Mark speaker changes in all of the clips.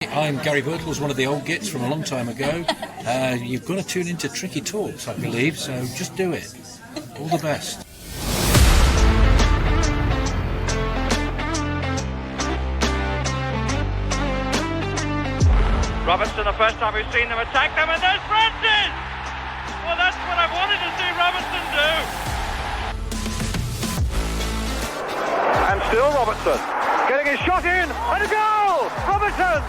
Speaker 1: I'm Gary Birtles, one of the old gits from a long time ago. You've got to tune into Tricky Talks, I believe, so just do it. All the best.
Speaker 2: Robertson, the first time we've seen them attack them, and there's Francis! Well, that's what I wanted to see Robertson do. And still Robertson, getting his shot in, and a goal! Robertson!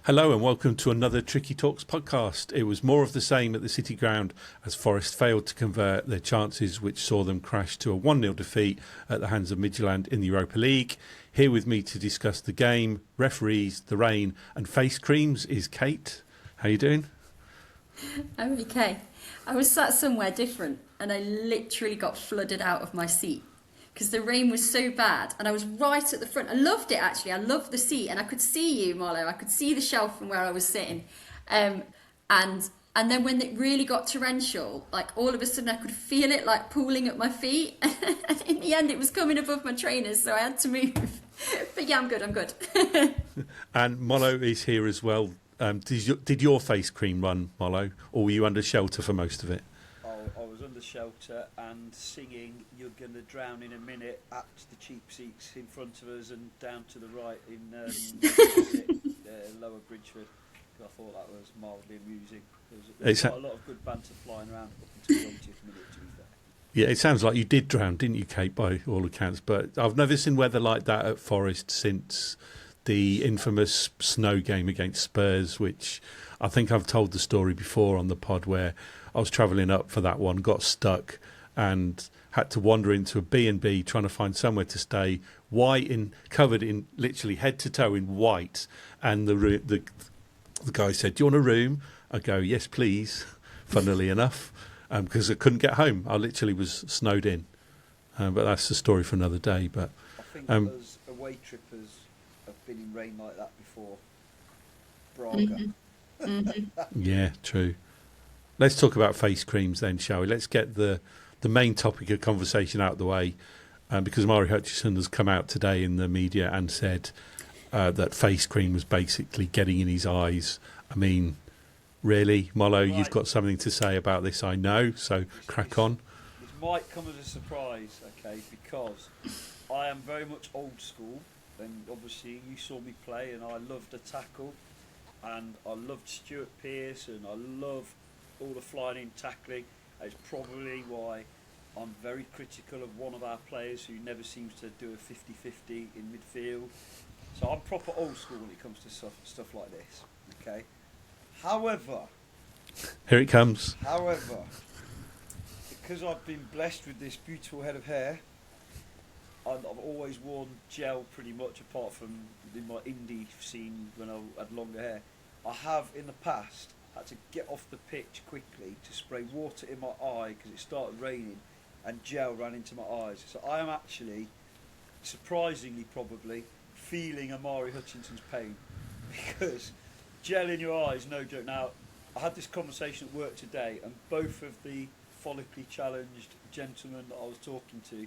Speaker 3: Hello and welcome to another Tricky Talks podcast. It was more of the same at the City Ground as Forest failed to convert their chances, which saw them crash to a 1-0 defeat at the hands of Midtjylland in the Europa League. Here with me to discuss the game, referees, the rain and face creams is Kate. How you doing?
Speaker 4: I'm okay. I was sat somewhere different and I literally got flooded out of my seat because the rain was so bad and I was right at the front. I loved it actually. I loved the seat and I could see you, Marlo. I could see the shelf from where I was sitting. And then when it really got torrential, like all of a sudden I could feel it like pooling at my feet. And in the end it was coming above my trainers, so I had to move. But yeah, I'm good.
Speaker 3: And Molo is here as well. Did your face cream run, Molo, or were you under shelter for most of it?
Speaker 5: I was under shelter and singing "You're Gonna Drown in a Minute" at the cheap seats in front of us and down to the right in Lower Bridgeford. I thought that was mildly amusing. There was quite a lot of good banter flying around up until the 20th minute, to be fair.
Speaker 3: Yeah, it sounds like you did drown, didn't you, Kate, by all accounts? But I've never seen weather like that at Forest since the infamous snow game against Spurs, which I think I've told the story before on the pod where I was travelling up for that one, got stuck and had to wander into a B&B trying to find somewhere to stay, covered in literally head to toe in white. And the guy said, "Do you want a room?" I go, "Yes, please," funnily enough, because I couldn't get home. I literally was snowed in. But that's the story for another day. But
Speaker 5: I think us away trippers have been in rain like that before. Braga.
Speaker 3: Yeah, true. Let's talk about face creams then, shall we? Let's get the main topic of conversation out of the way, because Mari Hutchison has come out today in the media and said that face cream was basically getting in his eyes. I mean, really, Molo, you've got something to say about this, I know, so crack on.
Speaker 5: This might come as a surprise, okay, because I am very much old school, and obviously you saw me play and I loved a tackle, and I loved Stuart Pearce, and I love all the flying in tackling. It's probably why I'm very critical of one of our players who never seems to do a 50-50 in midfield. So I'm proper old school when it comes to stuff like this, okay? However,
Speaker 3: here it comes.
Speaker 5: However, because I've been blessed with this beautiful head of hair, and I've always worn gel pretty much, apart from in my indie scene when I had longer hair. I have in the past had to get off the pitch quickly to spray water in my eye because it started raining and gel ran into my eyes. So I am actually, surprisingly probably, feeling Amari Hutchinson's pain because gel in your eyes, no joke. Now, I had this conversation at work today and both of the follically challenged gentlemen that I was talking to,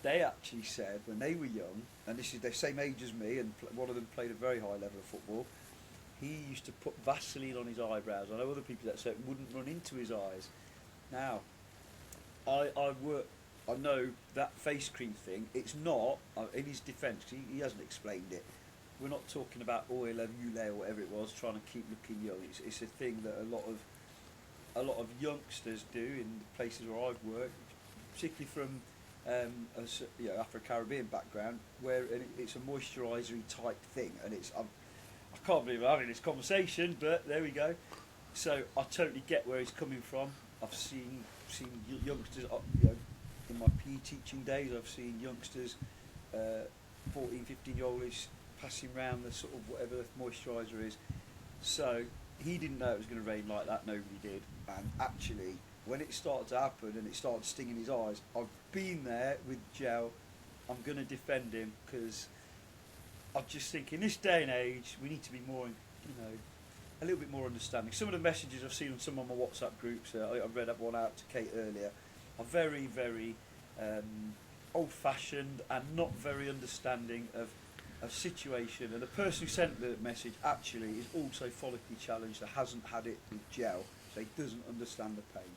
Speaker 5: they actually said when they were young, and this is the same age as me, and one of them played a very high level of football, he used to put Vaseline on his eyebrows. I know other people that said it wouldn't run into his eyes. Now, I know that face cream thing, it's not, in his defence, he hasn't explained it, we're not talking about oil of Ulay or whatever it was, trying to keep looking young. It's a thing that a lot of youngsters do in the places where I've worked, particularly from Afro-Caribbean background, where it's a moisturiser type thing, and I can't believe I'm having this conversation, but there we go. So I totally get where he's coming from. I've seen youngsters, in my PE teaching days, I've seen youngsters, 14, 15-year-olds passing around the sort of whatever the moisturiser is. So he didn't know it was going to rain like that, nobody did. And actually, when it started to happen and it started stinging his eyes, I've been there with gel. I'm going to defend him because I just think in this day and age we need to be more, a little bit more understanding. Some of the messages I've seen on some of my WhatsApp groups, I read that one out to Kate earlier, are very, very old-fashioned and not very understanding of situation. And the person who sent the message actually is also follically challenged, that hasn't had it with gel, so he doesn't understand the pain.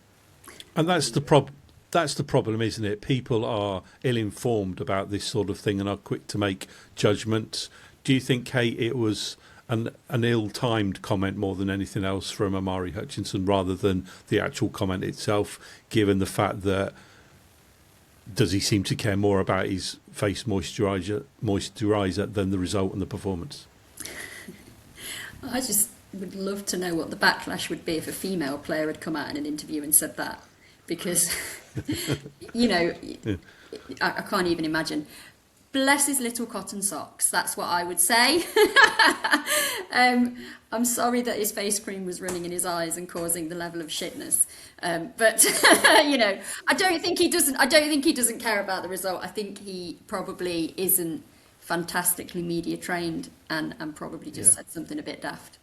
Speaker 3: And that's the problem. That's the problem, isn't it? People are ill-informed about this sort of thing and are quick to make judgments. Do you think, Kate, it was an ill-timed comment more than anything else from Amari Hutchinson rather than the actual comment itself, given the fact that does he seem to care more about his face moisturiser than the result and the performance?
Speaker 4: I just would love to know what the backlash would be if a female player had come out in an interview and said that, because I can't even imagine. Bless his little cotton socks, that's what I would say. I'm sorry that his face cream was running in his eyes and causing the level of shitness. But I don't think he doesn't care about the result. I think he probably isn't fantastically media trained and probably just said something a bit daft.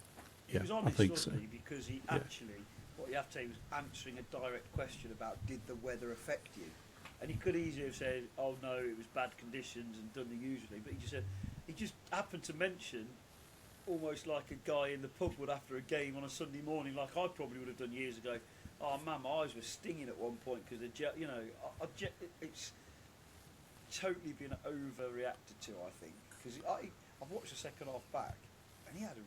Speaker 5: He was honest,
Speaker 3: I think so.
Speaker 5: wasn't he? Because he actually, what you have to say, was answering a direct question about did the weather affect you? And he could easily have said, oh no, it was bad conditions and done the usually. But he just happened to mention, almost like a guy in the pub would after a game on a Sunday morning, like I probably would have done years ago. Oh man, my eyes were stinging at one point because it's totally been overreacted to, I think. Because I've watched the second half back, and he had a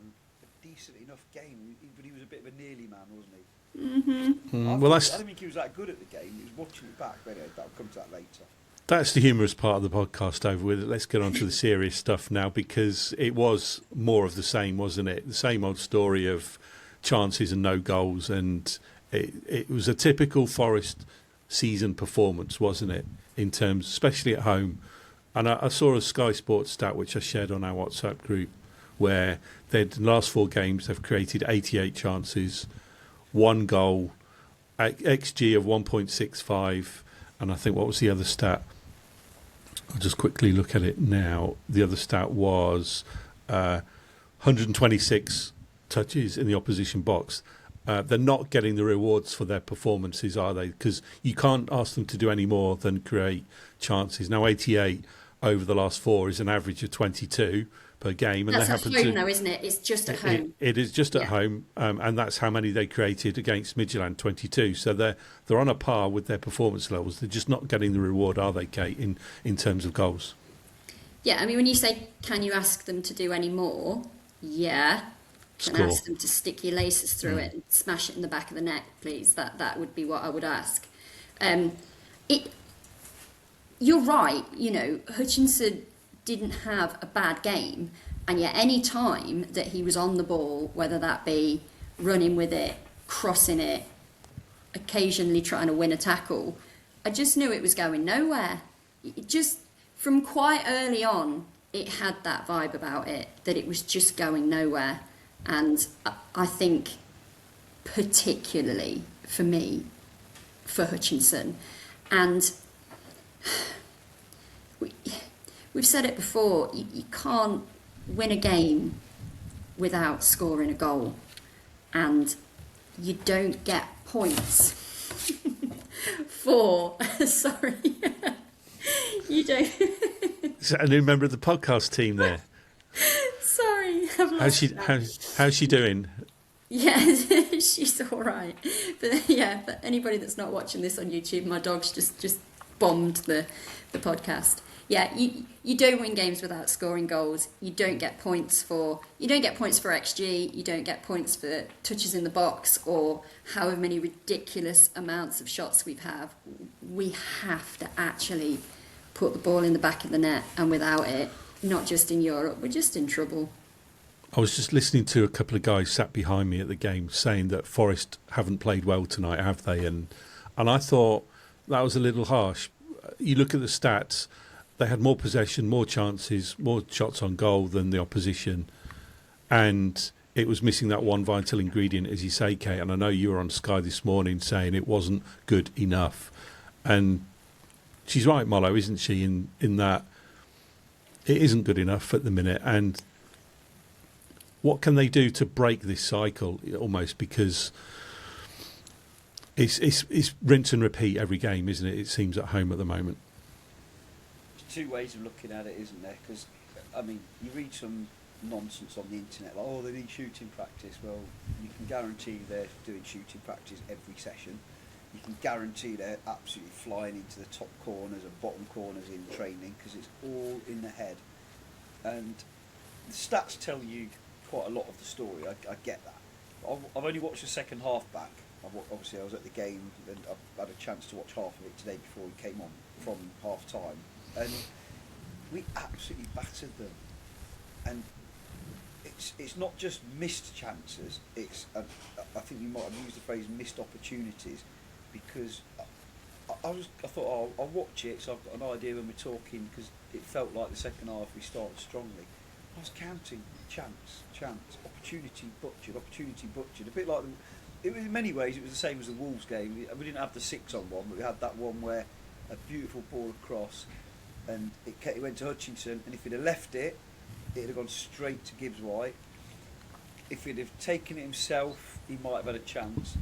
Speaker 5: decent enough game, but he was a bit of a nearly man, wasn't he?
Speaker 4: Mm-hmm.
Speaker 5: I don't think he was that good at the game. He was watching it back. But anyway, I'll come to that later.
Speaker 3: That's the humorous part of the podcast over with. Let's get on to the serious stuff now, because it was more of the same, wasn't it? The same old story of chances and no goals, and it was a typical Forest season performance, wasn't it? In terms, especially at home. And I saw a Sky Sports stat which I shared on our WhatsApp group, where in the last 4 games they've created 88 chances, 1 goal, XG of 1.65, and I think what was the other stat? I'll just quickly look at it now. The other stat was 126 touches in the opposition box. They're not getting the rewards for their performances, are they? Because you can't ask them to do any more than create chances. Now, 88 over the last 4 is an average of 22 per game. And
Speaker 4: that's
Speaker 3: they
Speaker 4: at
Speaker 3: happen
Speaker 4: home,
Speaker 3: to,
Speaker 4: though, isn't it? It's just at home.
Speaker 3: It is just at home, and that's how many they created against Midtjylland, 22. So they're on a par with their performance levels. They're just not getting the reward, are they, Kate, in terms of goals?
Speaker 4: Yeah, I mean, when you say, can you ask them to do any more? Yeah. Can I ask them to stick your laces through it and smash it in the back of the net, please? That would be what I would ask. You're right, Hutchinson didn't have a bad game, and yet any time that he was on the ball, whether that be running with it, crossing it, occasionally trying to win a tackle, I just knew it was going nowhere. It just, from quite early on, it had that vibe about it, that it was just going nowhere. And I think particularly for me, for Hutchinson, and we've said it before, you can't win a game without scoring a goal, and you don't get points for, sorry, you don't.
Speaker 3: Is that a new member of the podcast team there?
Speaker 4: Sorry, I've lost
Speaker 3: how's she doing?
Speaker 4: Yeah, she's all right. But yeah, for anybody that's not watching this on YouTube, my dog's just bombed the podcast. Yeah, you don't win games without scoring goals. You don't get points for XG. You don't get points for touches in the box or however many ridiculous amounts of shots we have. We have to actually put the ball in the back of the net, and without it, not just in Europe, we're just in trouble.
Speaker 3: I was just listening to a couple of guys sat behind me at the game saying that Forest haven't played well tonight, have they? And I thought that was a little harsh. You look at the stats, they had more possession, more chances, more shots on goal than the opposition. And it was missing that one vital ingredient, as you say, Kate. And I know you were on Sky this morning saying it wasn't good enough. And she's right, Mollo, isn't she, in that it isn't good enough at the minute. And what can they do to break this cycle almost, because it's rinse and repeat every game, isn't it? It seems at home at the moment.
Speaker 5: There's two ways of looking at it, isn't there? Because, I mean, you read some nonsense on the internet, like, oh, they need shooting practice. Well, you can guarantee they're doing shooting practice every session. You can guarantee they're absolutely flying into the top corners and bottom corners in training, because it's all in the head. And the stats tell you quite a lot of the story. I get that. I've only watched the second half back. Obviously, I was at the game and I've had a chance to watch half of it today before we came on from half time, and we absolutely battered them. And it's not just missed chances. It's I think you might have used the phrase missed opportunities, because I thought, oh, I'll watch it so I've got an idea when we're talking, because it felt like the second half we started strongly. I was counting chance, opportunity butchered. A bit like in many ways it was the same as the Wolves game. We didn't have the 6-on-1, but we had that one where a beautiful ball across, and it went to Hutchinson, and if he'd have left it, it'd have gone straight to Gibbs-White. If he'd have taken it himself, he might have had a chance.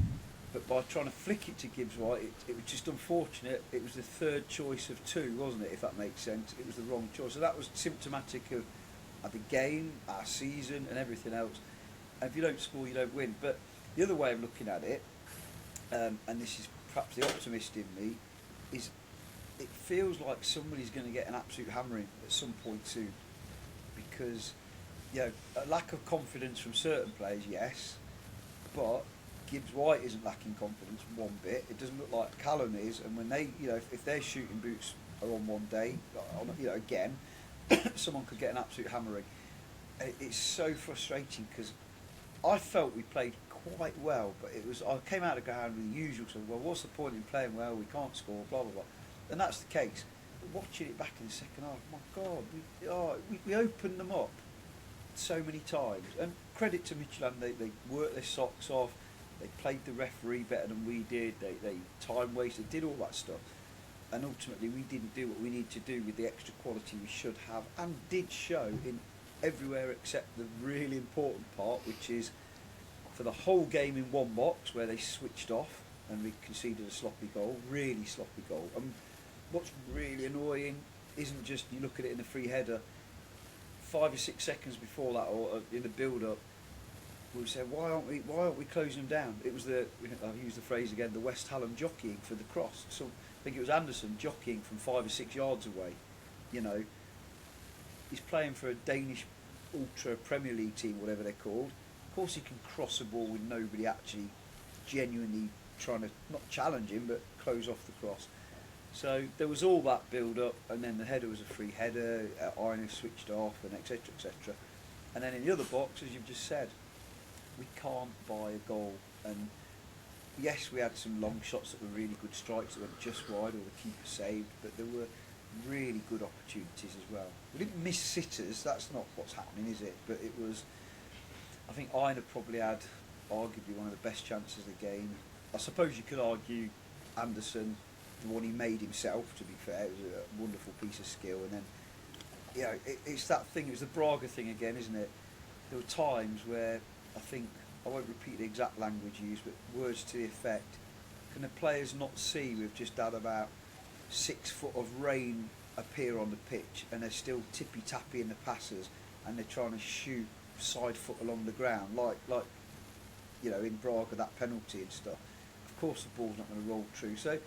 Speaker 5: But by trying to flick it to Gibbs-White, it was just unfortunate. It was the third choice of two, wasn't it, if that makes sense? It was the wrong choice. So that was symptomatic of the game, our season and everything else. And if you don't score, you don't win. But the other way of looking at it, and this is perhaps the optimist in me, is it feels like somebody's going to get an absolute hammering at some point soon. Because, a lack of confidence from certain players, yes, but Gibbs-White isn't lacking confidence one bit. It doesn't look like Callum is, and when they, if their shooting boots are on one day, again, someone could get an absolute hammering. It's so frustrating, because I felt we played quite well, but I came out of the ground with the usual sort of, well, what's the point in playing well? We can't score, blah blah blah, and that's the case. But watching it back in the second half, my God, we opened them up so many times. And credit to Midtjylland, they worked their socks off. They played the referee better than we did. They time wasted, did all that stuff. And ultimately we didn't do what we need to do with the extra quality we should have, and did show in everywhere except the really important part, which is for the whole game in one box, where they switched off and we conceded a sloppy goal, really sloppy goal. And what's really annoying isn't just you look at it in the free header, 5 or 6 seconds before that, or in the build-up, we said, why aren't we closing them down? It was I've used the phrase again, the West Hallam jockeying for the cross. So I think it was Anderson jockeying from 5 or 6 yards away. He's playing for a Danish ultra Premier League team, whatever they're called. Of course he can cross a ball with nobody actually genuinely trying to, not challenge him, but close off the cross. So there was all that build-up, and then the header was a free header, Iron switched off, and etc, etc. And then in the other box, as you've just said, we can't buy a goal. And yes, we had some long shots that were really good strikes that went just wide, or the keeper saved, but there were really good opportunities as well. We didn't miss sitters, that's not what's happening, is it? But it was, I think Iron probably had arguably one of the best chances of the game. I suppose you could argue Anderson, the one he made himself, to be fair, it was a wonderful piece of skill. And then, it's that thing, it was the Braga thing again, isn't it? There were times where I think, I won't repeat the exact language used, but words to the effect, can the players not see we've just had about 6 foot of rain appear on the pitch, and they're still tippy-tappy in the passes, and they're trying to shoot side foot along the ground, like in Braga, that penalty and stuff. Of course the ball's not going to roll true. So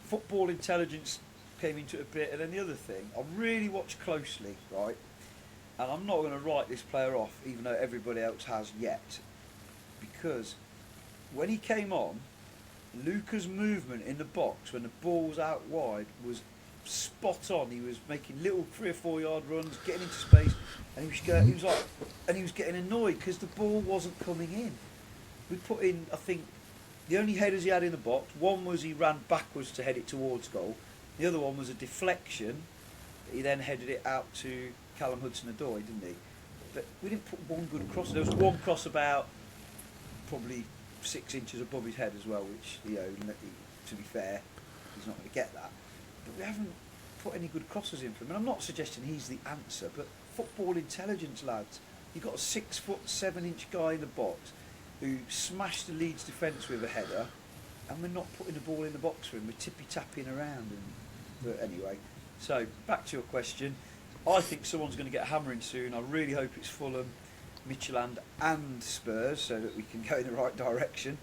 Speaker 5: football intelligence came into it a bit. And then the other thing, I really watched closely, right, and I'm not going to write this player off, even though everybody else has yet, because when he came on, Luca's movement in the box when the ball was out wide was spot on. He was making little 3 or 4 yard runs, getting into space, and he was getting annoyed because the ball wasn't coming in. We put in, I think, the only headers he had in the box, one was he ran backwards to head it towards goal, the other one was a deflection. He then headed it out to Callum Hudson-Odoi, didn't he? But we didn't put one good cross. There was one cross about probably 6 inches above his head as well, which, to be fair, he's not going to get that. But we haven't put any good crosses in for him. And I'm not suggesting he's the answer, but football intelligence, lads. You've got a 6'7" guy in the box who smashed the Leeds defence with a header, and we're not putting the ball in the box for him. We're tippy-tapping around. But anyway, so back to your question. I think someone's going to get a hammering soon. I really hope it's Fulham, Midtjylland and Spurs, so that we can go in the right direction.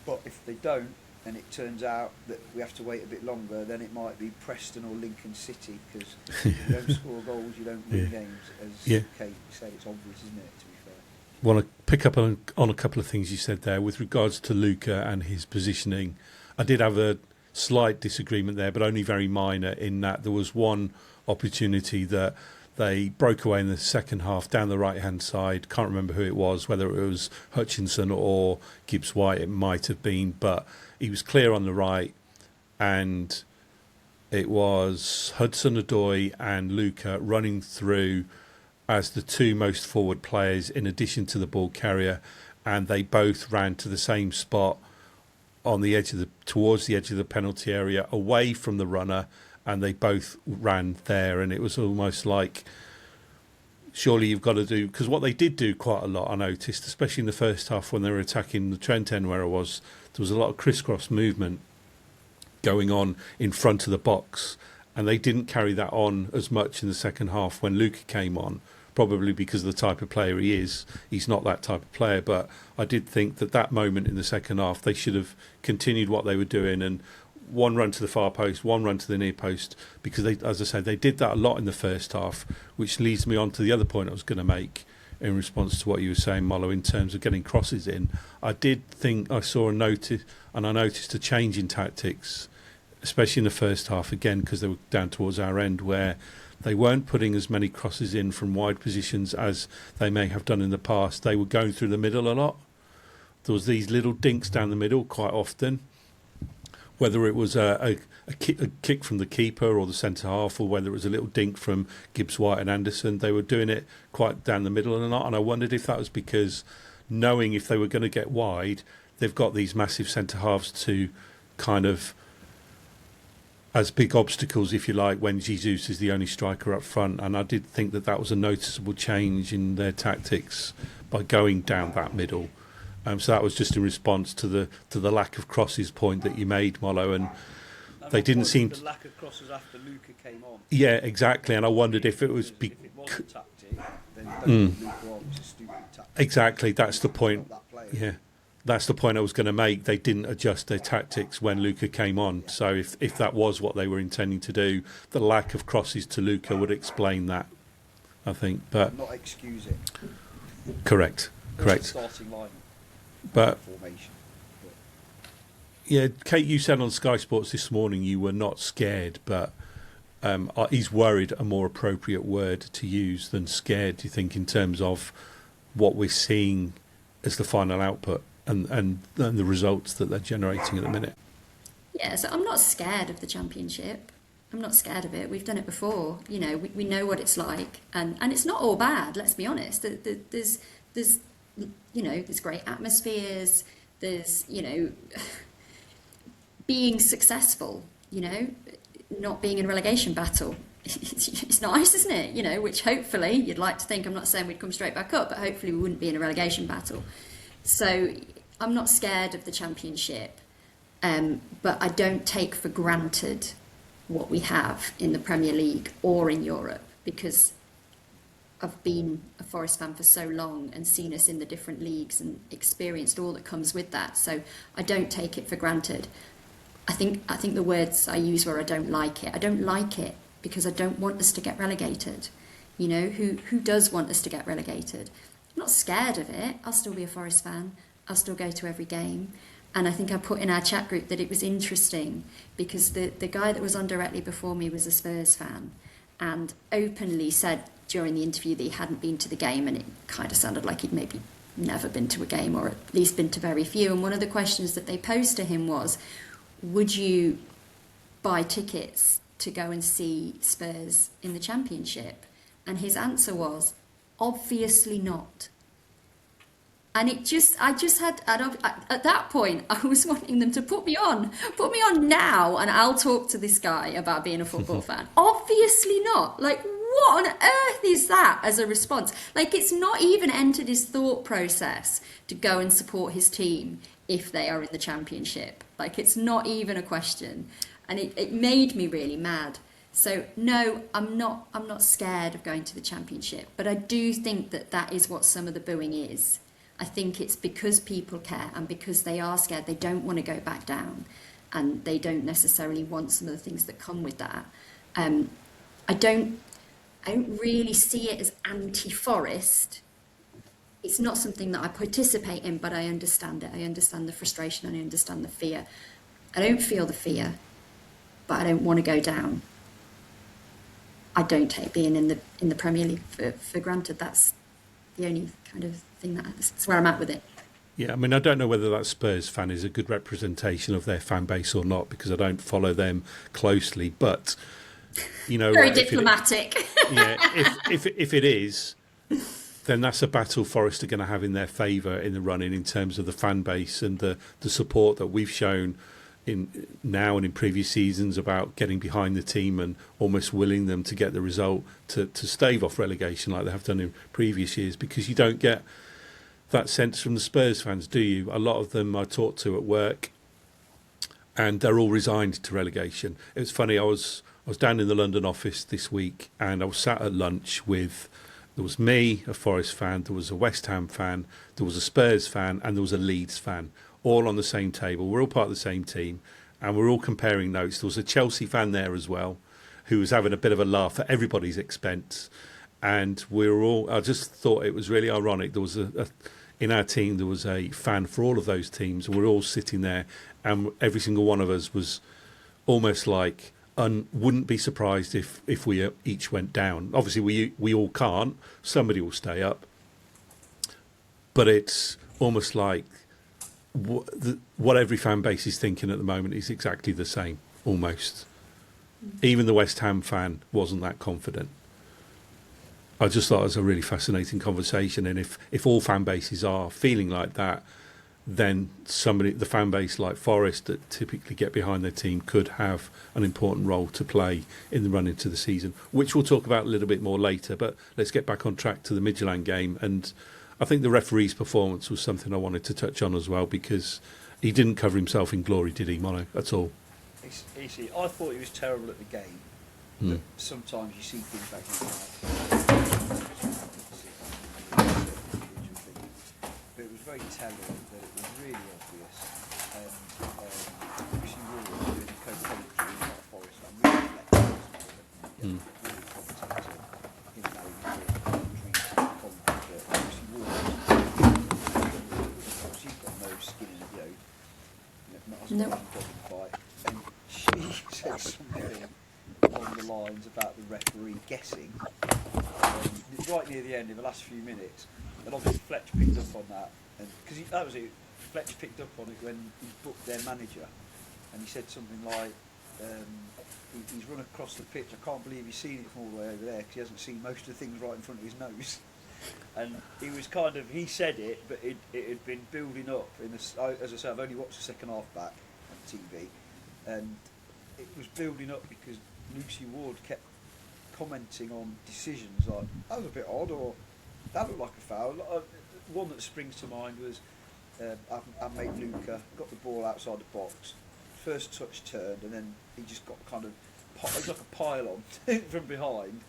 Speaker 5: But if they don't, and it turns out that we have to wait a bit longer, then it might be Preston or Lincoln City, because if you don't score goals, you don't win games. As Kate said, it's obvious, isn't it, to be fair?
Speaker 3: Want to pick up on a couple of things you said there with regards to Luca and his positioning. I did have a slight disagreement there, but only very minor, in that there was one opportunity that they broke away in the second half down the right-hand side. Can't remember who it was, whether it was Hutchinson or Gibbs-White, it might have been, but he was clear on the right, and it was Hudson-Odoi and Luca running through as the two most forward players in addition to the ball carrier, and they both ran to the same spot on the edge of towards the edge of the penalty area, away from the runner, and they both ran there. And it was almost like, surely you've got to do, because what they did do quite a lot, I noticed, especially in the first half when they were attacking the Trent end where I was, there was a lot of crisscross movement going on in front of the box, and they didn't carry that on as much in the second half when Luca came on, probably because of the type of player he is. He's not that type of player, but I did think that moment in the second half, they should have continued what they were doing, and one run to the far post, one run to the near post, because they, as I said, they did that a lot in the first half, which leads me on to the other point I was going to make in response to what you were saying, Mollo, in terms of getting crosses in. I did think I saw a notice, and I noticed a change in tactics, especially in the first half, again, because they were down towards our end, where they weren't putting as many crosses in from wide positions as they may have done in the past. They were going through the middle a lot. There was these little dinks down the middle quite often, whether it was a kick from the keeper or the centre half, or whether it was a little dink from Gibbs-White and Anderson. They were doing it quite down the middle and I wondered if that was because, knowing if they were going to get wide, they've got these massive centre halves to kind of, as big obstacles, if you like, when Jesus is the only striker up front. And I did think that was a noticeable change in their tactics by going down that middle. So that was just in response to the lack of crosses point that you made, Mollo, and they didn't seem
Speaker 5: the lack of crosses after Luca came on.
Speaker 3: Yeah, exactly, and I wondered if it was
Speaker 5: if it was a tactic, then Luca was a stupid tactic.
Speaker 3: Exactly, that's the point. Yeah, that's the point I was going to make. They didn't adjust their tactics when Luca came on. So if that was what they were intending to do, the lack of crosses to Luca would explain that, I think. But
Speaker 5: not excuse it.
Speaker 3: Correct.
Speaker 5: Starting line.
Speaker 3: But
Speaker 5: Formation.
Speaker 3: yeah, Kate, you said on Sky Sports this morning you were not scared, but is worried a more appropriate word to use than scared, do you think, in terms of what we're seeing as the final output and the results that they're generating at the minute?
Speaker 4: Yeah, so I'm not scared of the Championship. I'm not scared of it. We've done it before. You know, we know what it's like, and it's not all bad. Let's be honest. There's there's great atmospheres. There's being successful. Not being in a relegation battle. It's nice, isn't it? Which hopefully you'd like to think. I'm not saying we'd come straight back up, but hopefully we wouldn't be in a relegation battle. So I'm not scared of the Championship, but I don't take for granted what we have in the Premier League or in Europe, because I've been a Forest fan for so long and seen us in the different leagues and experienced all that comes with that. So I don't take it for granted. I think the words I use were I don't like it. I don't like it because I don't want us to get relegated. Who does want us to get relegated? I'm not scared of it. I'll still be a Forest fan. I'll still go to every game. And I think I put in our chat group that it was interesting because the guy that was on directly before me was a Spurs fan and openly said during the interview that he hadn't been to the game, and it kind of sounded like he'd maybe never been to a game, or at least been to very few. And one of the questions that they posed to him was, would you buy tickets to go and see Spurs in the Championship? And his answer was, obviously not. And I just had, at that point, I was wanting them to put me on now, and I'll talk to this guy about being a football fan. Obviously not. Like, what on earth is that as a response? Like, it's not even entered his thought process to go and support his team if they are in the Championship. Like, it's not even a question. And it made me really mad. So, no, I'm not scared of going to the Championship. But I do think that is what some of the booing is. I think it's because people care and because they are scared. They don't want to go back down. And they don't necessarily want some of the things that come with that. I don't really see it as anti-Forest. It's not something that I participate in, but I understand it. I understand the frustration and I understand the fear. I don't feel the fear, but I don't want to go down. I don't take being in the Premier League for granted. That's the only kind of thing that's where I'm at with it.
Speaker 3: Yeah, I mean, I don't know whether that Spurs fan is a good representation of their fan base or not, because I don't follow them closely. But, you know,
Speaker 4: very diplomatic.
Speaker 3: If it is, then that's a battle Forest are going to have in their favour in the running in terms of the fan base and the support that we've shown in now and in previous seasons about getting behind the team and almost willing them to get the result to stave off relegation like they have done in previous years, because you don't get that sense from the Spurs fans, do you? A lot of them I talk to at work, and they're all resigned to relegation. It was funny. I was down in the London office this week, and I was sat at lunch with. There was me, a Forest fan. There was a West Ham fan. There was a Spurs fan, and there was a Leeds fan, all on the same table. We're all part of the same team, and we're all comparing notes. There was a Chelsea fan there as well, who was having a bit of a laugh at everybody's expense, and we were all. I just thought it was really ironic. There was in our team, there was a fan for all of those teams. We're all sitting there, and every single one of us was almost like, wouldn't be surprised if we each went down. Obviously, we all can't. Somebody will stay up. But it's almost like what every fan base is thinking at the moment is exactly the same, almost. Even the West Ham fan wasn't that confident. I just thought it was a really fascinating conversation, and if all fan bases are feeling like that, then the fan base like Forest that typically get behind their team could have an important role to play in the run into the season, which we'll talk about a little bit more later. But let's get back on track to the Midtjylland game, and I think the referee's performance was something I wanted to touch on as well, because he didn't cover himself in glory, did he, Mono, at all?
Speaker 5: Easy. I thought he was terrible at the game. But sometimes you see things back in but it was very telling that it was really obvious. Lucy Ward doing the co-commentary in that Forest, I'm really really commentator in that Lucy Ward, she's got no skin in the not as well fight, and she said something along the lines about the referee guessing right near the end in the last few minutes, and obviously Fletch picked up on that, and because that was it. Fletch picked up on it when he booked their manager, and he said something like, he's run across the pitch, I can't believe he's seen it from all the way over there because he hasn't seen most of the things right in front of his nose. And he was he said it, but it had been building up. As I say, I've only watched the second half back on TV, and it was building up because Lucy Ward kept commenting on decisions like, that was a bit odd, or that looked like a foul. One that springs to mind was our mate Luca got the ball outside the box, first touch turned, and then he just got it was like a pile on from behind,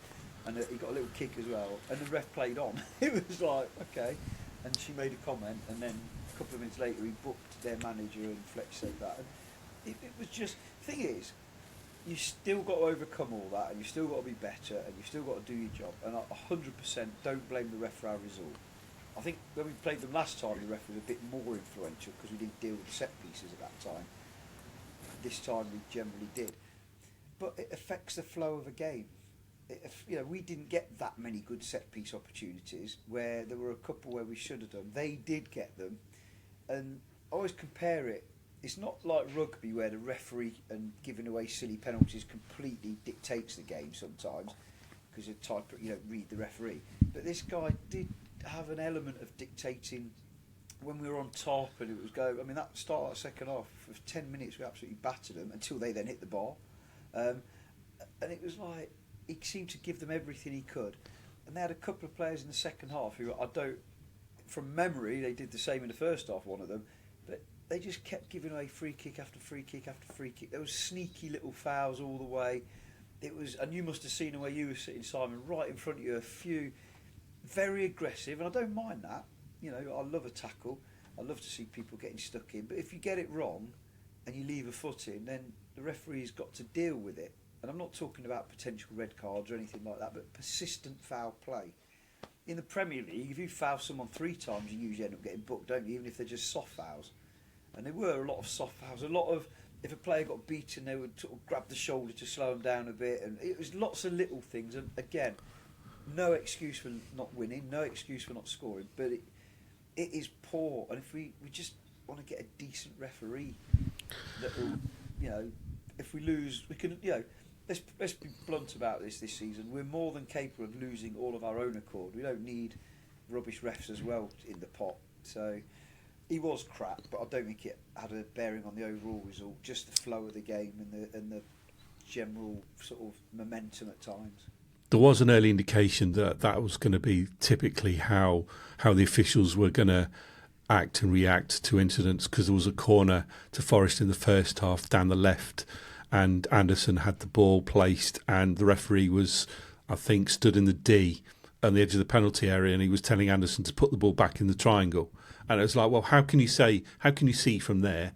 Speaker 5: and he got a little kick as well, and the ref played on. It was like, okay, and she made a comment, and then a couple of minutes later he booked their manager, and Fletch said that, and it was just, the thing is, you still got to overcome all that, and you still got to be better, and you still got to do your job, and I 100% don't blame the ref for our result. I think when we played them last time, the ref was a bit more influential because we didn't deal with the set pieces at that time. This time we generally did, but it affects the flow of a game. We didn't get that many good set piece opportunities. Where there were a couple where we should have done, they did get them, and I always compare it. It's not like rugby where the referee and giving away silly penalties completely dictates the game sometimes because you don't read the referee. But this guy did have an element of dictating when we were on top and it was going. I mean, that start of the second half, for 10 minutes we absolutely battered them until they then hit the bar. And it was like, he seemed to give them everything he could. And they had a couple of players in the second half who from memory, they did the same in the first half, one of them, but they just kept giving away free kick after free kick after free kick. There was sneaky little fouls all the way. It was, and you must have seen the way you were sitting, Simon, right in front of you, a few very aggressive, and I don't mind that. You know, I love a tackle. I love to see people getting stuck in. But if you get it wrong and you leave a foot in, then the referee's got to deal with it. And I'm not talking about potential red cards or anything like that, but persistent foul play. In the Premier League, if you foul someone 3 times, you usually end up getting booked, don't you? Even if they're just soft fouls. And there were a lot of soft fouls. A lot of, if a player got beaten, they would sort of grab the shoulder to slow them down a bit. And it was lots of little things. And again, no excuse for not winning, no excuse for not scoring. But it is poor. And if we just want to get a decent referee that will, you know, if we lose, we can, you know, let's be blunt about this season. We're more than capable of losing all of our own accord. We don't need rubbish refs as well in the pot. So he was crap, but I don't think it had a bearing on the overall result. Just the flow of the game and the general sort of momentum at times.
Speaker 3: There was an early indication that was going to be typically how the officials were going to act and react to incidents, because there was a corner to Forest in the first half down the left, and Anderson had the ball placed, and the referee was, I think, stood in the D on the edge of the penalty area, and he was telling Anderson to put the ball back in the triangle. And it was like, well, how can you see from there?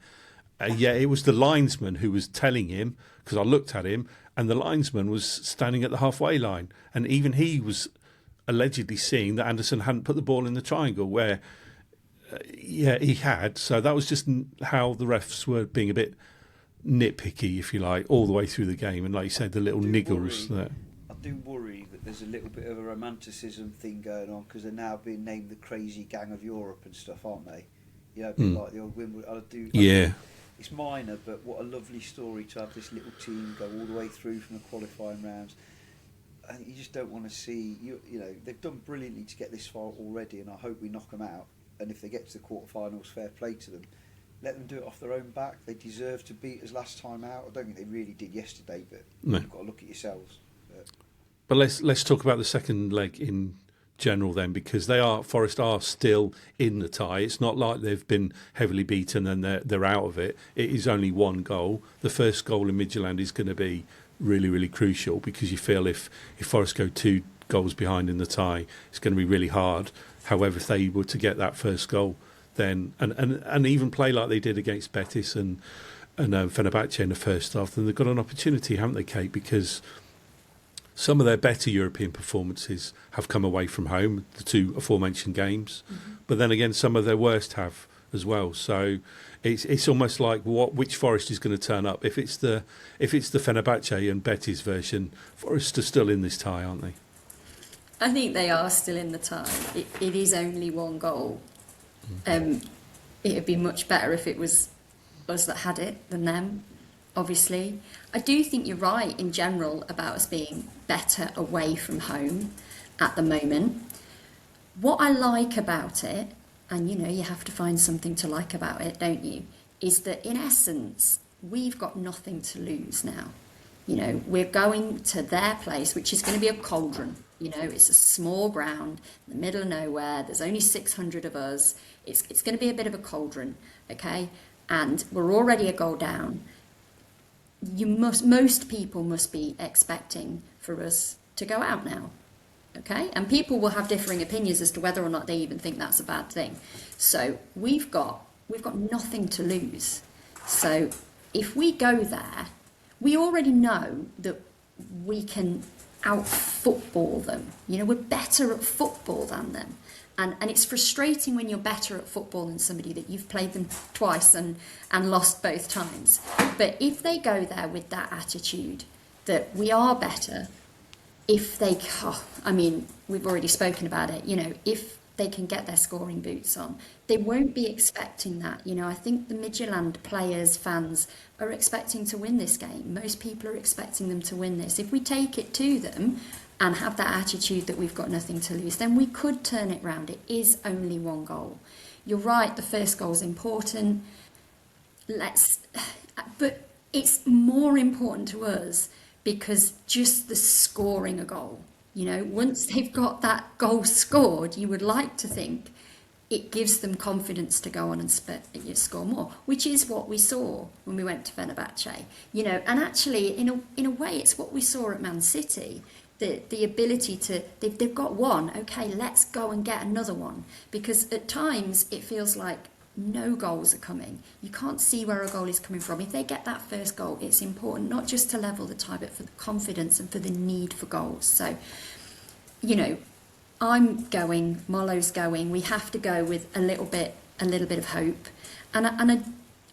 Speaker 3: Yeah, it was the linesman who was telling him, because I looked at him, and the linesman was standing at the halfway line, and even he was allegedly seeing that Anderson hadn't put the ball in the triangle, where, yeah, he had. So that was just how the refs were being a bit nitpicky, if you like, all the way through the game. And like you said, the little niggles there.
Speaker 5: I do worry that there's a little bit of a romanticism thing going on, because they're now being named the crazy gang of Europe and stuff, aren't they? You know, a bit like the old Wimbledon.
Speaker 3: Yeah.
Speaker 5: It's minor, but what a lovely story to have this little team go all the way through from the qualifying rounds. And you just don't want to see, you know, they've done brilliantly to get this far already, and I hope we knock them out. And if they get to the quarterfinals, fair play to them. Let them do it off their own back. They deserve to beat us last time out. I don't think they really did yesterday, but you've got to look at yourselves.
Speaker 3: But let's talk about the second leg in general then, because Forest are still in the tie. It's not like they've been heavily beaten and they're out of it. It is only one goal. The first goal in Midtjylland is going to be really, really crucial, because you feel if Forest go 2 goals behind in the tie, it's going to be really hard. However, if they were to get that first goal, then and even play like they did against Betis and Fenerbahce in the first half, then they've got an opportunity, haven't they, Kate? Because some of their better European performances have come away from home, the 2 aforementioned games, but then again, some of their worst have as well. So it's almost like which Forest is going to turn up. If it's the Fenerbahce and Betis version, Forest are still in this tie, aren't they?
Speaker 4: I think they are still in the tie. It is only 1 goal. It would be much better if it was us that had it than them, obviously. I do think you're right in general about us being better away from home at the moment. What I like about it, and you know, you have to find something to like about it, don't you, is that in essence, we've got nothing to lose now. You know, we're going to their place, which is going to be a cauldron. You know, it's a small ground in the middle of nowhere. There's only 600 of us. It's going to be a bit of a cauldron, okay? And we're already a goal down. Most people must be expecting for us to go out now, okay? And people will have differing opinions as to whether or not they even think that's a bad thing. So we've got nothing to lose. So if we go there, we already know that we can out-football them. You know, we're better at football than them. And it's frustrating when you're better at football than somebody that you've played them twice and lost both times. But if they go there with that attitude that we are better, if they, I mean, we've already spoken about it, you know, if they can get their scoring boots on, they won't be expecting that. You know, I think the Midtjylland players, fans are expecting to win this game. Most people are expecting them to win this. If we take it to them and have that attitude that we've got nothing to lose, then we could turn it round. It is only 1 goal. You're right, the first goal is important. But it's more important to us because just the scoring a goal, once they've got that goal scored, you would like to think it gives them confidence to go on and score more, which is what we saw when we went to Fenerbahce. And actually, in a way, it's what we saw at Man City. The ability to, they've got one, okay, let's go and get another one. Because at times it feels like no goals are coming. You can't see where a goal is coming from. If they get that first goal, it's important not just to level the tie, but for the confidence and for the need for goals. So, I'm going, Molo's going. We have to go with a little bit of hope, and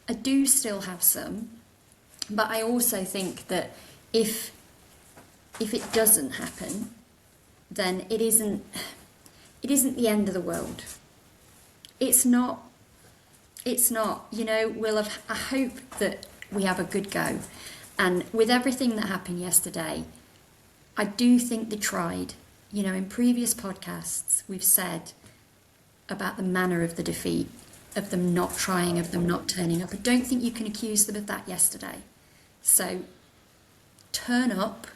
Speaker 4: I do still have some, but I also think that if it doesn't happen, then it isn't the end of the world. It's not. I hope that we have a good go, and with everything that happened yesterday, I do think they tried. In previous podcasts, we've said about the manner of the defeat, of them not trying, of them not turning up. I don't think you can accuse them of that yesterday. So turn up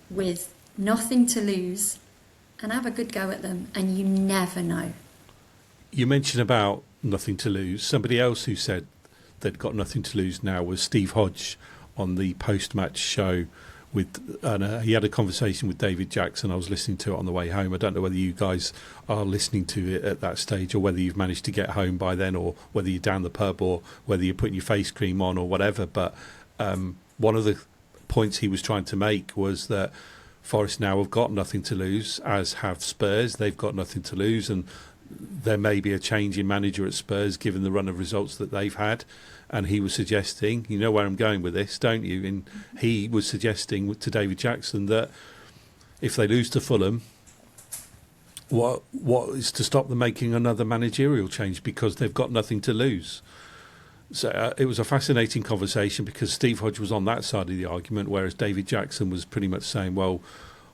Speaker 4: with nothing to lose and have a good go at them, and you never know. You
Speaker 3: mentioned about nothing to lose. Somebody else who said they'd got nothing to lose now was Steve Hodge on the post-match show. He had a conversation with David Jackson. I was listening to it on the way home. I don't know whether you guys are listening to it at that stage, or whether you've managed to get home by then, or whether you're down the pub, or whether you're putting your face cream on or whatever. But one of the points he was trying to make was that Forest now have got nothing to lose, as have Spurs. They've got nothing to lose, and there may be a change in manager at Spurs given the run of results that they've had. And he was suggesting, you know where I'm going with this, don't you? And he was suggesting to David Jackson that if they lose to Fulham, what is to stop them making another managerial change, because they've got nothing to lose. So it was a fascinating conversation, because Steve Hodge was on that side of the argument, whereas David Jackson was pretty much saying, well,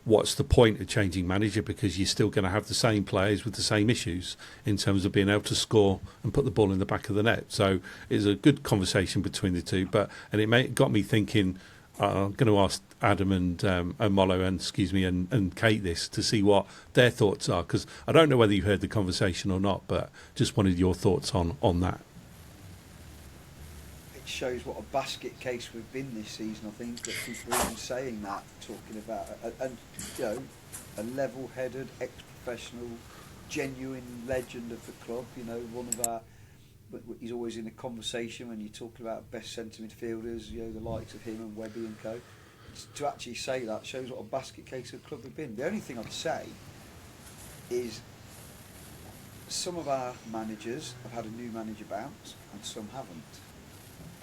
Speaker 3: what's the point of changing manager, because you're still going to have the same players with the same issues in terms of being able to score and put the ball in the back of the net. So it was a good conversation between the two, and it got me thinking. I'm going to ask Adam and Molo and Kate this to see what their thoughts are, because I don't know whether you heard the conversation or not, but just wanted your thoughts on that.
Speaker 5: Shows what a basket case we've been this season. I think that people are even saying that, talking about a level-headed, ex-professional, genuine legend of the club. One of our. He's always in a conversation when you're talking about best centre midfielders. The likes of him and Webby and co. To actually say that shows what a basket case of the club we've been. The only thing I'd say is some of our managers have had a new manager bounce and some haven't.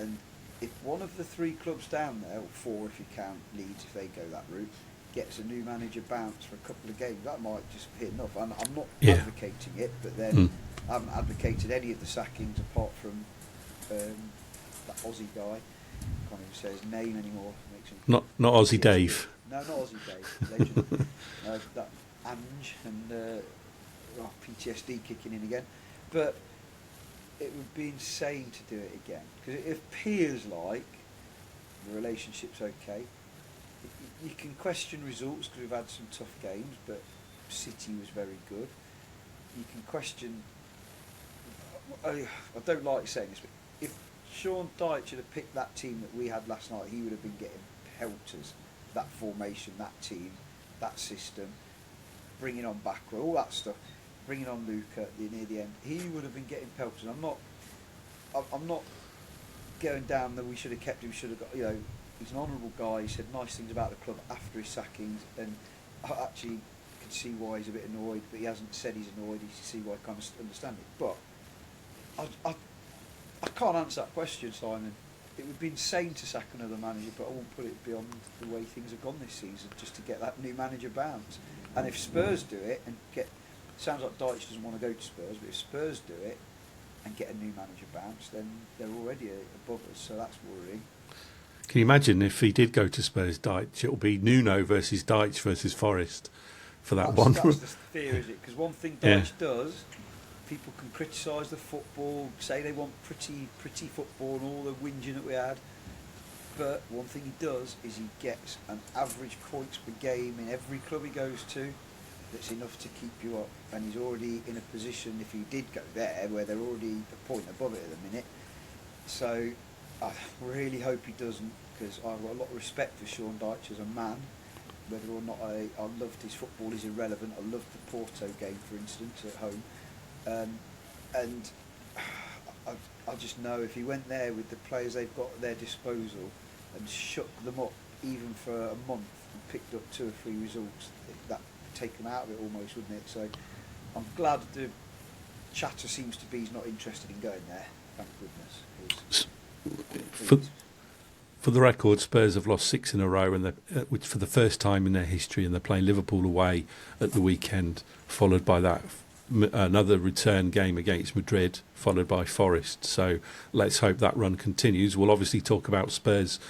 Speaker 5: And if one of the three clubs down there, or four if you count Leeds if they go that route, gets a new manager bounce for a couple of games, that might just be enough. I'm not advocating it, but then I haven't advocated any of the sackings apart from that Aussie guy. I can't even say his name anymore.
Speaker 3: Not Aussie Dave.
Speaker 5: No, not Aussie Dave. Legend. That Ange and PTSD kicking in again. But it would be insane to do it again, because it appears like the relationship's okay. You can question results because we've had some tough games, but City was very good. You can question. I don't like saying this, but if Sean Dyche had picked that team that we had last night, he would have been getting pelters. That formation, that team, that system, bringing on Bakra, all that stuff. Bringing on Luca near the end, he would have been getting pelters. I'm not going down that we should have kept him. Should have got. He's an honourable guy. He said nice things about the club after his sackings, and I actually can see why he's a bit annoyed. But he hasn't said he's annoyed. You can see why I kind of understand it. But I can't answer that question, Simon. It would be insane to sack another manager, but I won't put it beyond the way things have gone this season, just to get that new manager bounce. And if Spurs do it and get. Sounds like Dyche doesn't want to go to Spurs, but if Spurs do it and get a new manager bounce, then they're already above us, so that's worrying.
Speaker 3: Can you imagine if he did go to Spurs, Dyche? It'll be Nuno versus Dyche versus Forest for that one.
Speaker 5: That's the fear, is it? Because one thing Dyche does, people can criticise the football, say they want pretty football and all the whinging that we had. But one thing he does is he gets an average points per game in every club he goes to that's enough to keep you up, and he's already in a position, if he did go there, where they're already a point above it at the minute. So I really hope he doesn't, because I've got a lot of respect for Sean Dyche as a man. Whether or not I loved his football is irrelevant. I loved the Porto game, for instance, at home. And I just know if he went there with the players they've got at their disposal and shook them up even for a month and picked up 2 or 3 results, that would take them out of it almost, wouldn't it? So I'm glad the chatter seems to be he's not interested in going there, thank goodness.
Speaker 3: For the record, Spurs have lost 6 in a row, and which for the first time in their history, and they're playing Liverpool away at the weekend, followed by that another return game against Madrid, followed by Forest. So let's hope that run continues. We'll obviously talk about Spurs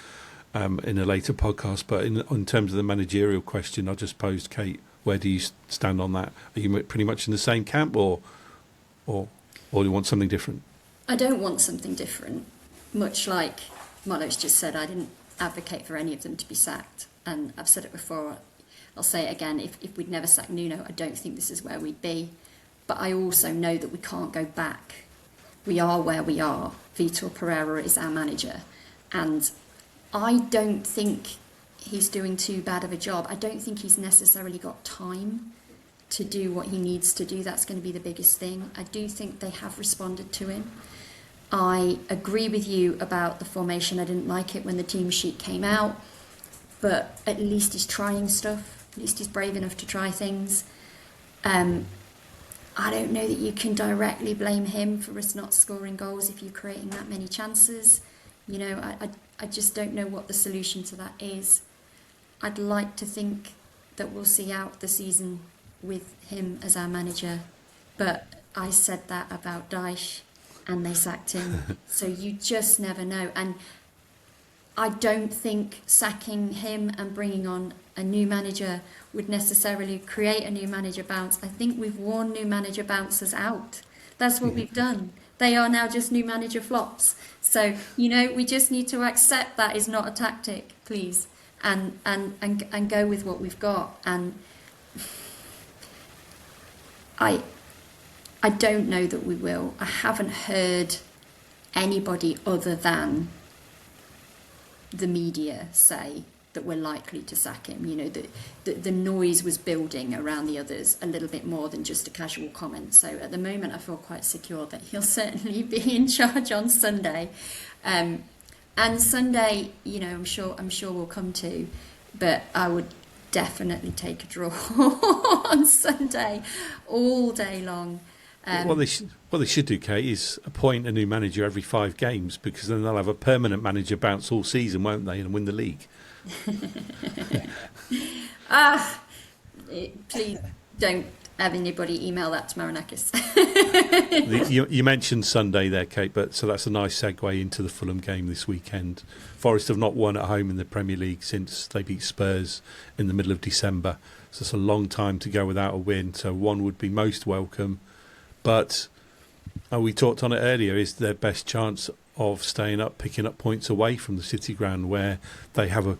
Speaker 3: in a later podcast, but in terms of the managerial question I just posed, Kate, where do you stand on that? Are you pretty much in the same camp, or do you want something different?
Speaker 4: I don't want something different. Much like Molo's just said, I didn't advocate for any of them to be sacked, and I've said it before, I'll say it again, if we'd never sacked Nuno, I don't think this is where we'd be. But I also know that we can't go back. We are where we are. Vitor Pereira is our manager, and I don't think he's doing too bad of a job. I don't think he's necessarily got time to do what he needs to do. That's going to be the biggest thing. I do think they have responded to him. I agree with you about the formation. I didn't like it when the team sheet came out, but at least he's trying stuff. At least he's brave enough to try things. I don't know that you can directly blame him for us not scoring goals if you're creating that many chances. You know, I just don't know what the solution to that is. I'd like to think that we'll see out the season with him as our manager, but I said that about Dyche and they sacked him. So you just never know. And I don't think sacking him and bringing on a new manager would necessarily create a new manager bounce. I think we've worn new manager bounces out. That's what we've done. They are now just new manager flops. So, you know, we just need to accept that is not a tactic, please, and go with what we've got. And I don't know that we will. I haven't heard anybody other than the media say that we're likely to sack him. You know, the noise was building around the others a little bit more than just a casual comment. So at the moment I feel quite secure that he'll certainly be in charge on Sunday. And Sunday, you know, I'm sure we'll come to, but I would definitely take a draw on Sunday all day long.
Speaker 3: What they should do, Kate, is appoint a new manager every 5 games, because then they'll have a permanent manager bounce all season, won't they, and win the league.
Speaker 4: Please don't have anybody email that to Marinakis.
Speaker 3: You mentioned Sunday there, Kate, but so that's a nice segue into the Fulham game this weekend. Forest have not won at home in the Premier League since they beat Spurs in the middle of December, so it's a long time to go without a win, so one would be most welcome. But we talked on it earlier, is their best chance of staying up, picking up points away from the City Ground, where they have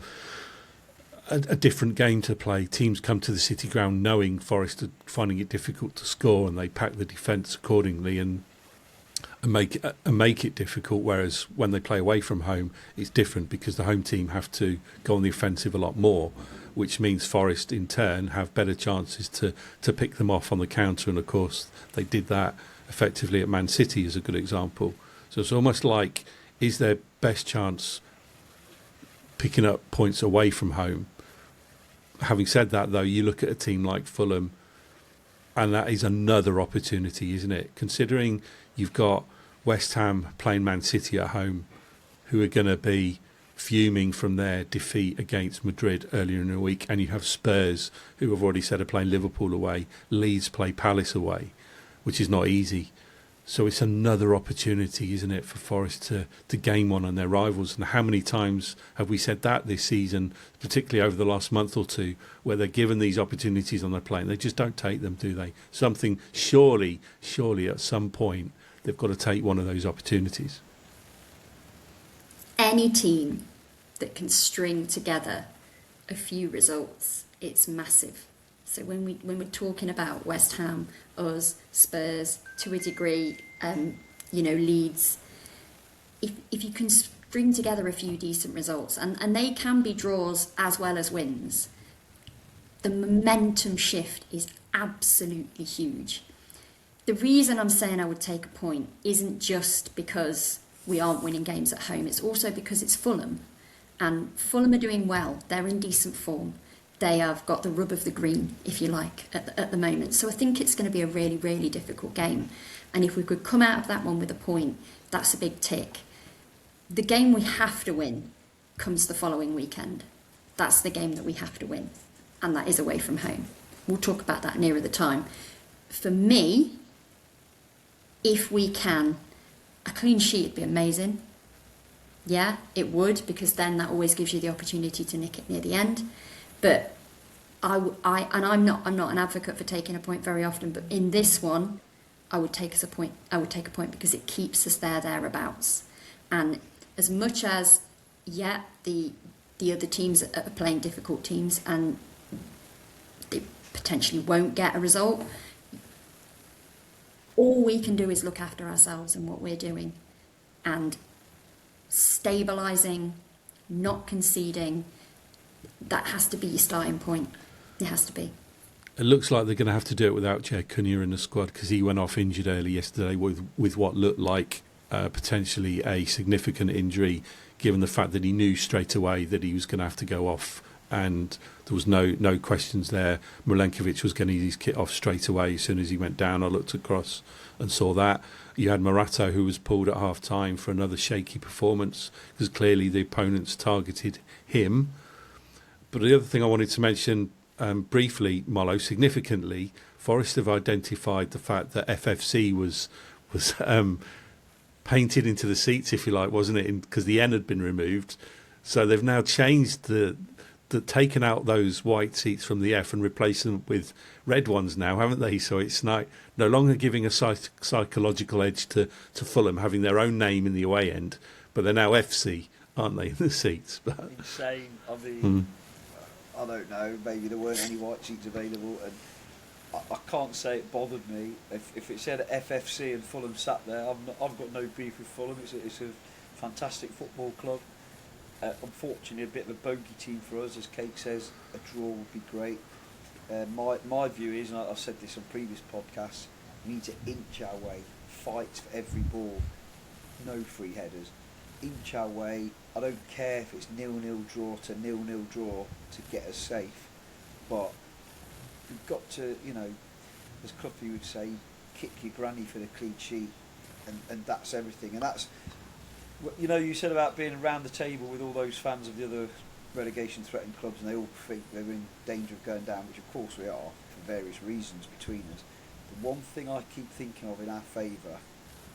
Speaker 3: a different game to play. Teams come to the City Ground knowing Forest are finding it difficult to score, and they pack the defence accordingly and make it difficult. Whereas when they play away from home, it's different, because the home team have to go on the offensive a lot more, which means Forest in turn have better chances to pick them off on the counter. And of course they did that effectively at Man City as a good example. So it's almost like, is their best chance picking up points away from home? Having said that, though, you look at a team like Fulham, and that is another opportunity, isn't it? Considering you've got West Ham playing Man City at home, who are going to be fuming from their defeat against Madrid earlier in the week, and you have Spurs, who have already said are playing Liverpool away. Leeds play Palace away, which is not easy. So it's another opportunity, isn't it, for Forest to gain one on their rivals. And how many times have we said that this season, particularly over the last month or two, where they're given these opportunities on their play and they just don't take them, do they? Surely at some point they've got to take one of those opportunities.
Speaker 4: Any team that can string together a few results, it's massive. So when we're talking about West Ham, us, Spurs, to a degree, Leeds, if you can string together a few decent results, and they can be draws as well as wins, the momentum shift is absolutely huge. The reason I'm saying I would take a point isn't just because we aren't winning games at home, it's also because it's Fulham. And Fulham are doing well, they're in decent form. They have got the rub of the green, if you like, at the moment. So I think it's going to be a really, really difficult game. And if we could come out of that one with a point, that's a big tick. The game we have to win comes the following weekend. That's the game that we have to win. And that is away from home. We'll talk about that nearer the time. For me, if we can, a clean sheet would be amazing. Yeah, it would, because then that always gives you the opportunity to nick it near the end. But I'm not an advocate for taking a point very often, but in this one, I would take a point because it keeps us thereabouts. And as much as, the other teams are playing difficult teams and they potentially won't get a result, all we can do is look after ourselves and what we're doing and stabilising, not conceding. That has to be your starting point. It has to be.
Speaker 3: It looks like they're going to have to do it without Jay Cunha in the squad, because he went off injured early yesterday with what looked like potentially a significant injury, given the fact that he knew straight away that he was going to have to go off, and there was no questions there. Milenkovic was getting his kit off straight away as soon as he went down. I looked across and saw that. You had Morato, who was pulled at half-time for another shaky performance, because clearly the opponents targeted him. But the other thing I wanted to mention briefly, Mollo, significantly, Forest have identified the fact that FFC was painted into the seats, if you like, wasn't it? Because the N had been removed. So they've now changed taken out those white seats from the F and replaced them with red ones now, haven't they? So it's no longer giving a psychological edge to Fulham, having their own name in the away end, but they're now FC, aren't they, in the seats? But
Speaker 5: insane. I mean, I don't know, maybe there weren't any white seats available, and I can't say it bothered me. If it said FFC and Fulham sat there, I've got no beef with Fulham. It's a fantastic football club. Unfortunately, a bit of a bogey team for us, as Kate says. A draw would be great. My view is, and I've said this on previous podcasts, we need to inch our way, fight for every ball, no free headers. Inch our way. I don't care if it's 0-0 draw to 0-0 draw to get us safe, but we've got to, as Cluffy would say, kick your granny for the clean sheet, and that's everything. And that's, you said about being around the table with all those fans of the other relegation threatened clubs, and they all think they're in danger of going down, which of course we are for various reasons between us. The one thing I keep thinking of in our favour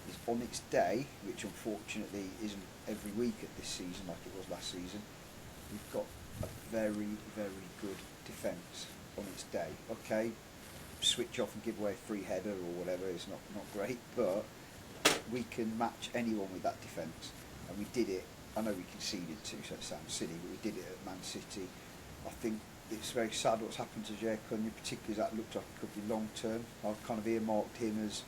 Speaker 5: is, on its day, which unfortunately isn't every week at this season like it was last season, we've got a very, very good defence on its day. Okay, switch off and give away a free header or whatever is not great, but we can match anyone with that defence, and we did it. I know we conceded too, so it sounds silly, but we did it at Man City. I think it's very sad what's happened to Jay Cunha, particularly as that looked like it could be long term. I've kind of earmarked him as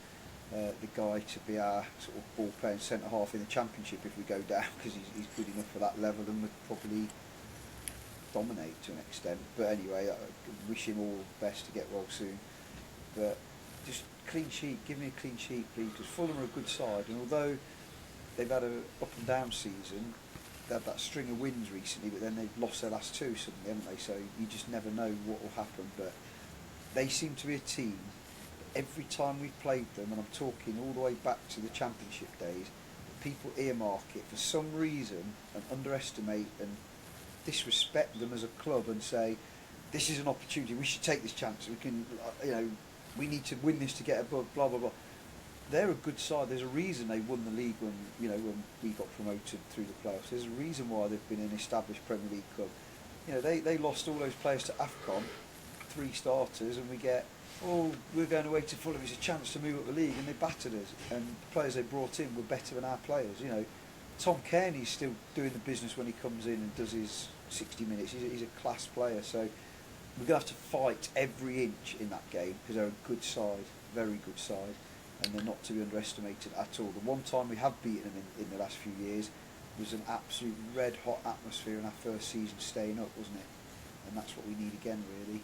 Speaker 5: the guy to be our sort of ball playing centre half in the Championship if we go down, because he's good enough for that level and would probably dominate to an extent. But anyway, I wish him all the best to get well soon. But just clean sheet, give me a clean sheet please, because Fulham are a good side, and although they've had a up and down season, they had that string of wins recently, but then they've lost their last two suddenly, haven't they? So you just never know what will happen. But they seem to be a team, every time we've played them, and I'm talking all the way back to the Championship days, people earmark it for some reason and underestimate and disrespect them as a club and say, this is an opportunity, we should take this chance, we can, we need to win this to get above, blah blah blah. They're a good side. There's a reason they won the league when we got promoted through the playoffs. There's a reason why they've been an established Premier League club. They lost all those players to AFCON, 3 starters, and we get, we're going away to Fulham, it's a chance to move up the league, and they battered us, and the players they brought in were better than our players. Tom Kearney's still doing the business when he comes in and does his 60 minutes. He's a class player, so we're going to have to fight every inch in that game because they're a good side, very good side, and they're not to be underestimated at all. The one time we have beaten them in the last few years was an absolute red-hot atmosphere in our first season staying up, wasn't it? And that's what we need again, really.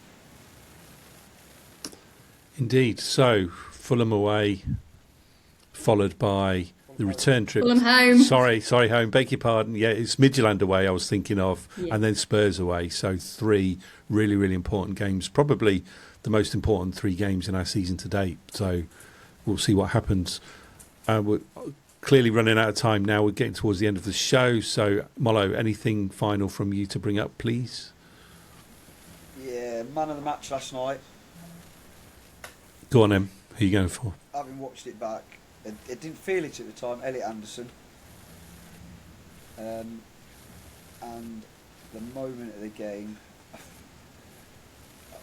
Speaker 3: Indeed. So, Fulham away, followed by the return trip.
Speaker 4: Fulham home.
Speaker 3: Sorry, home. Beg your pardon. Yeah, it's Midtjylland away I was thinking of, and then Spurs away. So 3 really, really important games. Probably the most important 3 games in our season to date. So we'll see what happens. We're clearly running out of time now. We're getting towards the end of the show. So, Mollo, anything final from you to bring up, please?
Speaker 5: Yeah, man of the match last night.
Speaker 3: Go on, Em. Who are you going for?
Speaker 5: Having watched it back, it didn't feel it at the time. Elliot Anderson. And the moment of the game,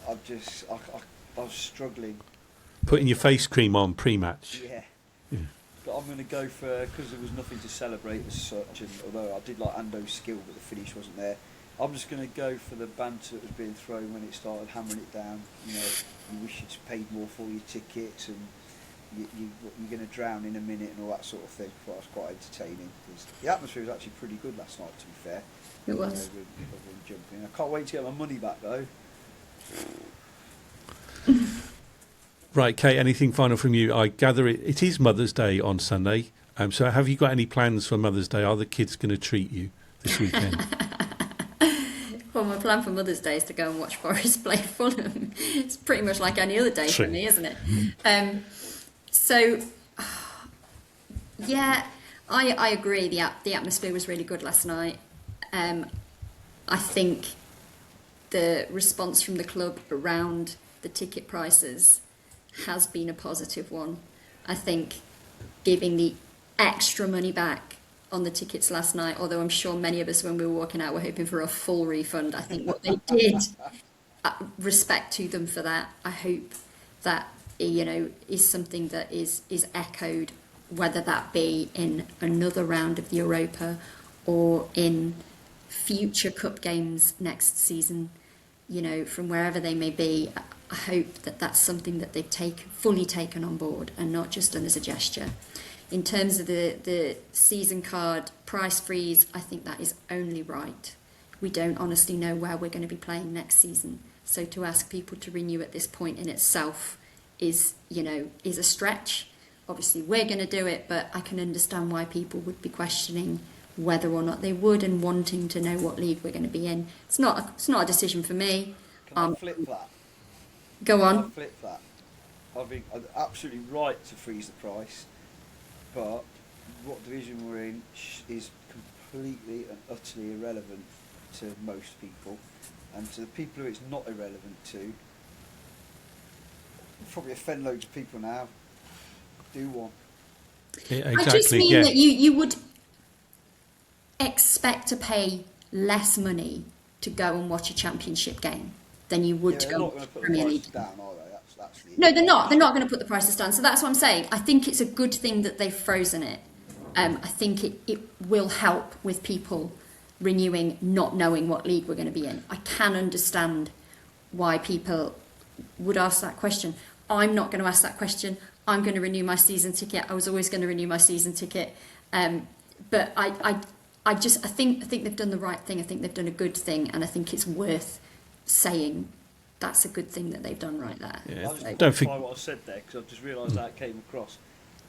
Speaker 5: I was struggling.
Speaker 3: Putting your face cream on pre-match.
Speaker 5: Yeah. But I'm going to go for, because there was nothing to celebrate as such, and although I did like Ando's skill, but the finish wasn't there, I'm just going to go for the banter that was being thrown when it started hammering it down. You know, you wish you'd paid more for your tickets, and you're going to drown in a minute and all that sort of thing. I thought it was quite entertaining. The atmosphere was actually pretty good last night, to be fair.
Speaker 4: It was.
Speaker 5: Everyone jumping. I can't wait to get my money back though.
Speaker 3: Right, Kate, anything final from you? I gather it is Mother's Day on Sunday. So have you got any plans for Mother's Day? Are the kids going to treat you this weekend?
Speaker 4: Well, my plan for Mother's Day is to go and watch Forest play Fulham. It's pretty much like any other day for me, isn't it? So, yeah, I agree. The atmosphere was really good last night. I think the response from the club around the ticket prices has been a positive one. I think giving the extra money back on the tickets last night, although I'm sure many of us when we were walking out were hoping for a full refund, I think what they did, respect to them for that. I hope that, you know, is something that is echoed, whether that be in another round of the Europa or in future cup games next season, you know, from wherever they may be. I hope that that's something that they've fully taken on board and not just done as a gesture. In terms of the season card price freeze, I think that is only right. We don't honestly know where we're going to be playing next season. So to ask people to renew at this point in itself is a stretch. Obviously we're going to do it, but I can understand why people would be questioning whether or not they would and wanting to know what league we're going to be in. It's not a decision for me.
Speaker 5: Can I flip that?
Speaker 4: Go on.
Speaker 5: Flip that. I think absolutely right to freeze the price, but what division we're in is completely and utterly irrelevant to most people, and to the people who it's not irrelevant to, probably offend loads of people now. Do one.
Speaker 3: Yeah, exactly,
Speaker 4: I just mean that you would expect to pay less money to go and watch a championship game than you would to go and watch a Premier League.
Speaker 5: Down, are they? That's
Speaker 4: no, they're not. They're not going to put the prices down. So that's what I'm saying. I think it's a good thing that they've frozen it. I think it will help with people renewing, not knowing what league we're going to be in. I can understand why people would ask that question. I'm not going to ask that question. I'm going to renew my season ticket. I was always going to renew my season ticket. But I think they've done the right thing. I think they've done a good thing, and I think it's worth saying that's a good thing that they've done right there.
Speaker 3: Yeah.
Speaker 5: I
Speaker 3: Don't forget
Speaker 5: what I said there, because I've just realised that came across.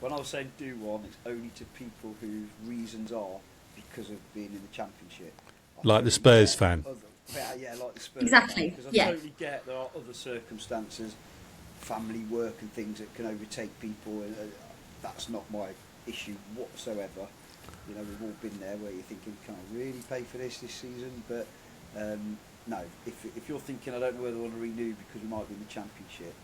Speaker 5: When I was saying do one, it's only to people whose reasons are because of being in the Championship.
Speaker 3: like the Spurs fan.
Speaker 5: Yeah, like the Spurs
Speaker 4: Exactly,
Speaker 5: fan. Because
Speaker 4: yeah.
Speaker 5: I totally get there are other circumstances, family, work and things that can overtake people. That's not my issue whatsoever. You know, we've all been there where you're thinking, can I really pay for this season? But no, if you're thinking, I don't know whether I want to renew because we might be in the Championship.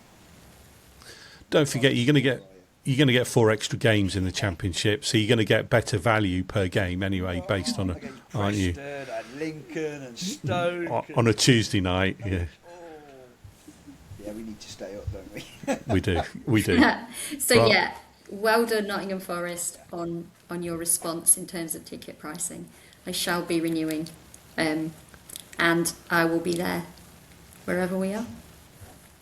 Speaker 3: Don't forget, you're going to get 4 extra games in the Championship, so you're going to get better value per game anyway, based on
Speaker 5: Against
Speaker 3: aren't you?
Speaker 5: Preston and Lincoln and Stoke.
Speaker 3: On a Tuesday night, yeah.
Speaker 5: Yeah, we need to stay up, don't we?
Speaker 3: We do.
Speaker 4: So
Speaker 3: Right.
Speaker 4: yeah, well done, Nottingham Forest, on your response in terms of ticket pricing. I shall be renewing, and I will be there wherever we are.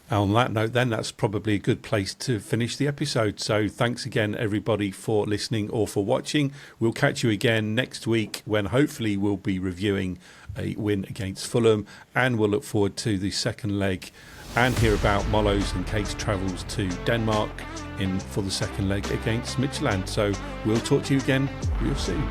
Speaker 3: On that note, then, that's probably a good place to finish the episode. So thanks again, everybody, for listening or for watching. We'll catch you again next week when hopefully we'll be reviewing a win against Fulham, and we'll look forward to the second leg and hear about Molo's and Kate's travels to Denmark for the second leg against Midtjylland. So we'll talk to you again real soon.